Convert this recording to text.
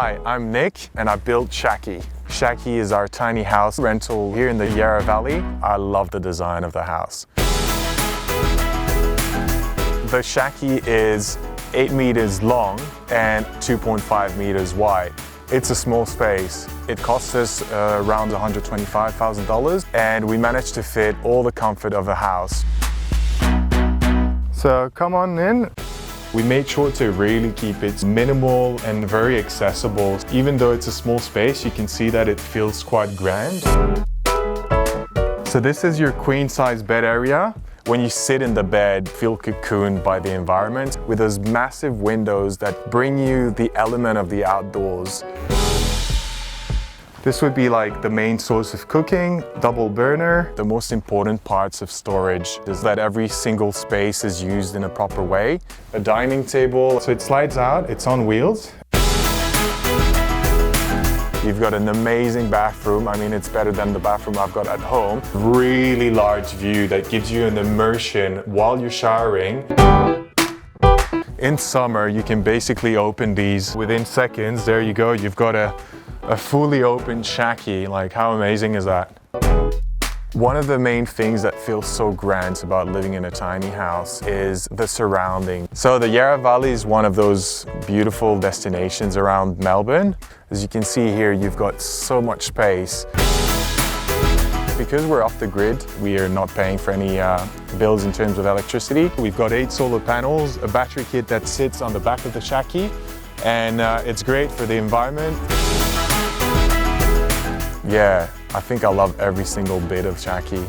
Hi, I'm Nick and I built Shacky. Shacky is our tiny house rental here in the Yarra Valley. I love the design of the house. The Shacky is 8 meters long and 2.5 meters wide. It's a small space. It cost us around $125,000 and we managed to fit all the comfort of a house. So come on in. We made sure to really keep it minimal and very accessible. Even though it's a small space, you can see that it feels quite grand. So this is your queen size bed area. When you sit in the bed, feel cocooned by the environment with those massive windows that bring you the element of the outdoors. This would be like the main source of cooking, double burner. The most important parts of storage is that every single space is used in a proper way. A dining table, so it slides out, it's on wheels. You've got an amazing bathroom. I mean, it's better than the bathroom I've got at home. Really large view that gives you an immersion while you're showering. In summer, you can basically open these within seconds. There you go, you've got a fully open Shacky. Like, how amazing is that? One of the main things that feels so grand about living in a tiny house is the surrounding. So the Yarra Valley is one of those beautiful destinations around Melbourne. As you can see here, you've got so much space. Because we're off the grid, we are not paying for any bills in terms of electricity. We've got 8 solar panels, a battery kit that sits on the back of the Shacky, and it's great for the environment. Yeah, I think I love every single bit of Shacky.